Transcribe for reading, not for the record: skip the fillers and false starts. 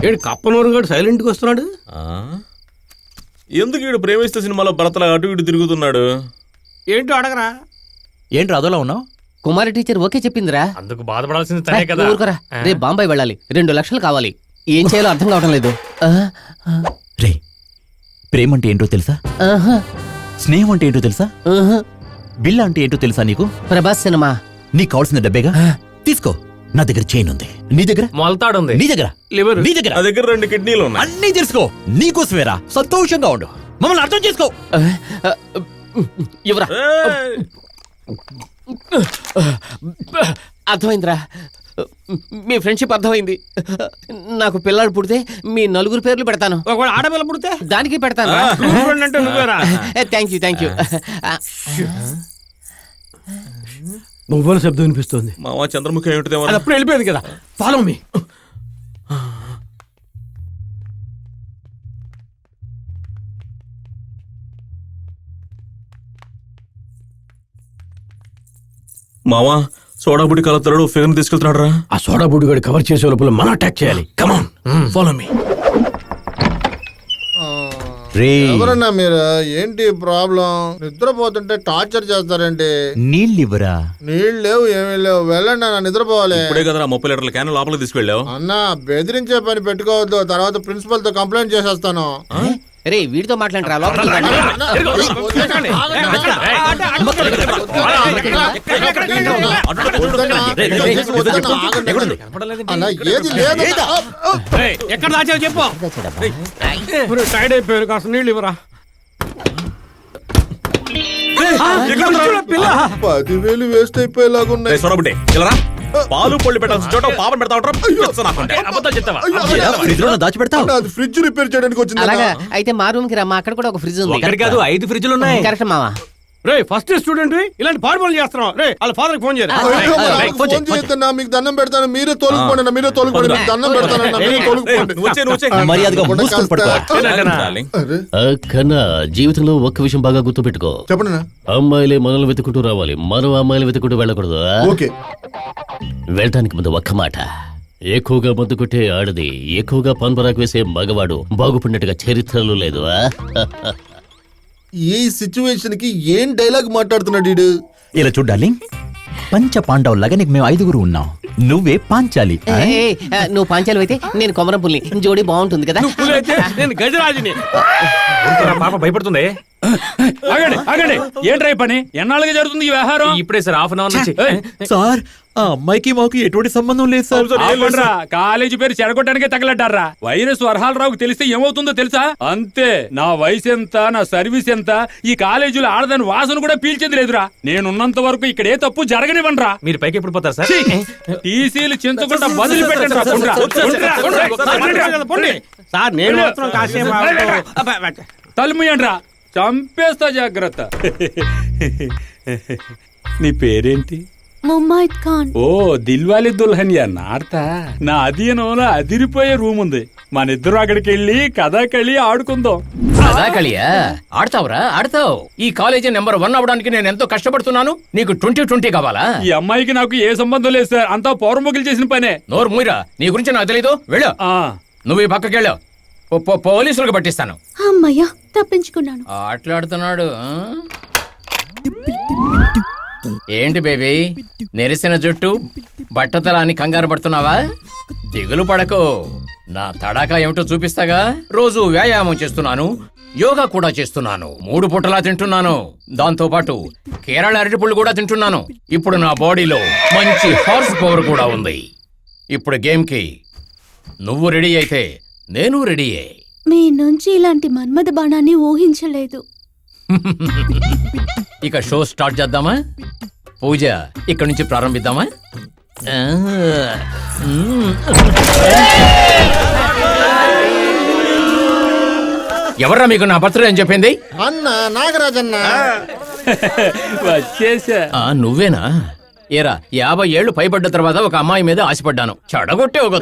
ఏడు కప్పనూరు గారు సైలెంట్ గా వస్తున్నాడు. ఎందుకు వీడు ప్రేమిస్తే సినిమాలో భరతలా అటు ఇటు తిరుగుతున్నాడు? ఏంటో అడగరా. ఏంటి అదోలా ఉన్నావు? కుమారి టీచర్ ఓకే చెప్పిందిరా. అందుకు బాధపడాల్సింది తనే కదా. ఊరుకోరా, రేపు బాంబాయి వెళ్ళాలి, 2 లక్షలు కావాలి. ఏం చేయాలో అర్థం కావడం లేదు. రే, ప్రేమ అంటే ఏంటో తెలుసా? స్నేహం అంటే ఏంటో తెలుసా? బిల్ల అంటే ఏంటో తెలుసా నీకు? ప్రభాస్ సినిమా. నీకు కావాల్సిన డబ్బేగా తీసుకో. నా దగ్గర చైన్ ఉంది, నీ దగ్గర మొలతాడుంది, నీ దగ్గర లివర్, నీ దగ్గర నా దగ్గర 2 కిడ్నీలు ఉన్నాయి. అన్నీ తెలుసుకో. నీకోసమేరా. సంతోషంగా ఉండు, మమ్మల్ని అర్థం చేసుకో. ఎవరా? అర్థమైందిరా, మీ ఫ్రెండ్షిప్ అర్థమైంది. నాకు పిల్లాడు పుడితే మీ 4 పేర్లు పెడతాను. ఒకవేళ ఆడపిల్ల పుడితే దానికి పెడతాను. అంటే నువ్వేరా. Thank you. మొబైల్ శబ్దం వినిపిస్తుంది. మావా చంద్రముఖి ఏమిటిదేమో. అది అప్పుడు వెళ్ళిపోయింది కదా. Follow me. మావా సోడా బుడ్డి కలుపుతాడు, ఫిగర్ తీసుకెళ్తున్నాడు రా. ఆ సోడా బుడ్డి గడి కవర్ చేసే లోపల మనం అటాక్ చేయాలి. కమాన్, ఫాలో మీ. ఎవరన్నా మీరు? ఏంటి ప్రాబ్లం? నిద్రపోతుంటే టార్చర్ చేస్తారండి. నీళ్ళు ఇవ్వరా? నీళ్ళు లేవు, ఏమీ లేవు. వెళ్ళండి అన్న, నిద్రపోవాలి. ఇప్పుడే కదా 30 లీటర్ల క్యాన్ లోపలికి తీసుకెళ్ళావు. అన్న బెదిరించే పని పెట్టుకోవద్దు, తర్వాత ప్రిన్సిపల్ తో కంప్లైంట్ చేసేస్తాను. రే, వీడితో మాట్లాడరా. లోపలికి ఎక్కడ దాచావు చెప్పు. టైడ్ అయిపోయారు, కాస్త నీళ్ళు ఇవ్వరా. 10,000 వేస్ట్ అయిపోయేలాగున్నాయి. సోడా బుడ్డి ఇలా పాలు పళ్ళు పెట్టాల్సిన చోట పాపం పెడతా దాచి పెడతావు. అది ఫ్రిడ్జ్ రిపేర్ చేయడానికి వచ్చింది. అలాగా అయితే మా రూమ్ కి రా. అక్కడ కూడా ఒక ఫ్రిడ్జ్ ఉంది. కాదు 5 ఫ్రిడ్జ్లు ఉన్నాయి. కరెక్ట్ మావా. రే, ఫస్ట్ స్టూడెంట్ ఇలాంటి పాడు పనులు చేస్తున్నావు. రే, వాళ్ళ ఫాదర్ ఫోన్ చేయరా. ఫోన్ చేయొద్దన్నా, మీకు దండం పెడతాను. మీరే తోలుకుపోండి, మీకు దండం పెడతానన్నా, మీరే తోలుకుపోండి. మర్యాదగా మూసుకొని పడుకో. కన్నా జీవితంలో ఒక్క విషయం బాగా గుర్తుపెట్టుకో. చెప్పండి. అమ్మాయిలే మనల్ని వెతుకుంటూ రావాలి, మనం అమ్మాయిలు వెతుకుంటూ వెళ్ళకూడదు. ఓకే. వెళ్ళటానికి ముందు ఒక్క మాట. ఎక్కువగా మందు కొట్టే ఆడది, ఎక్కువగా పన్పరాకు వేసే మగవాడు బాగుపడినట్టుగా చరిత్రలో లేదు. ఈ సిచ్యువేషన్ కి ఏం డైలాగ్ మాట్లాడుతున్నాడు వీడు? ఇలా చూడు డార్లింగ్, పంచ పాండవులాగా నీకు మేము 5 ఉన్నాం. నువ్వే పాంచాలి. నువ్వు పాంచాలి అయితే నేను కొమరం పుల్లి. జోడి బాగుంటుంది కదా. నేను గజరాజుని. పాప భయపడుతుంది. ఆగండి. ఏంట్రై పని? ఎన్నాళ్ళుగా జరుగుతుంది ఈ వ్యవహారం? ఇప్పుడే సార్, హాఫ్ అన్ అవర్ నుంచి. సార్, ఆ అమ్మాయికి మాకు ఎటువంటి సంబంధం లేదు సార్. కాలేజీ పేరు చెడగొట్టడానికే తగలడ్డారా? వైరస్ వరహాలరావుకి తెలిస్తే ఏమవుతుందో తెలుసా? అంతే. నా వయసు ఎంత, నా సర్వీస్ ఎంత, ఈ కాలేజీలో ఆడదాని వాసన కూడా పీల్చేది లేదురా. నేనున్నంత వరకు ఇక్కడ ఏ తప్పు జరగనివ్వనరా. మీరు పైకి ఎప్పుడు పోతారు సార్? టీసీలు చించకుండా బదులు పెట్టండి. సార్, నేను మాత్రం కాసేపు తలుముయండ్రా, చంపేస్తా, జాగ్రత్త. నీ పేరేంటి? ముమ్మైద్ ఖాన్. ఓ, దిల్వాలీ దుల్హనియా నాడతా. నా అధీనంలో అదిరిపోయే రూమ్ ఉంది. మనిద్దరు అక్కడికి వెళ్ళి కథాకళి ఆడుకుందాం. కథాకళియా? ఆడతావురా, ఆడతావు. ఈ కాలేజీ నెంబర్ 1 అవడానికి నేను ఎంతో కష్టపడుతున్నాను. నీకు 20-20 కావాలా? ఈ అమ్మాయికి నాకు ఏ సంబంధం లేదు సార్, అంతా పౌరముఖులు చేసిన పనే. నోరు మూయరా, నీ గురించి నాకు తెలీదు. వెళ్ళు. నువ్వు ఈ పక్కకెళ్ళు, పోలీసులకు పట్టిస్తాను. అమ్మయ్యా, తప్పించుకున్నాను. ఆటలాడుతున్నాడు. ఏంటి బేబీ, నెరిసిన జుట్టు, బట్టతలాన్ని కంగారు పడుతున్నావా? దిగులు పడకు, నా తడాకా ఏమిటో చూపిస్తాగా. రోజు వ్యాయామం చేస్తున్నాను, యోగా కూడా చేస్తున్నాను, 3 పూటలా తింటున్నాను. దాంతో పాటు కేరళ అరటిపళ్ళు కూడా తింటున్నాను. ఇప్పుడు నా బాడీలో మంచి హార్స్ పవర్ కూడా ఉంది. ఇప్పుడు గేమ్ కి నువ్వు రెడీ అయితే నేను రెడీయే. మీ నుంచి ఇలాంటి మన్మథ బాణాన్ని ఊహించలేదు. ఇక షో స్టార్ట్ చేద్దామా? పూజ ఇక్కడి నుంచి ప్రారంభిద్దామా? ఎవర్రా మీకు నా బర్త్డే అని చెప్పింది? అన్న నాగరాజన్న. వచ్చేసా. నువ్వేనా? ఏరా, 50 ఏళ్లు పైబడ్డ తర్వాత ఒక అమ్మాయి మీద ఆశపడ్డాను. చెడగొట్టే ఒక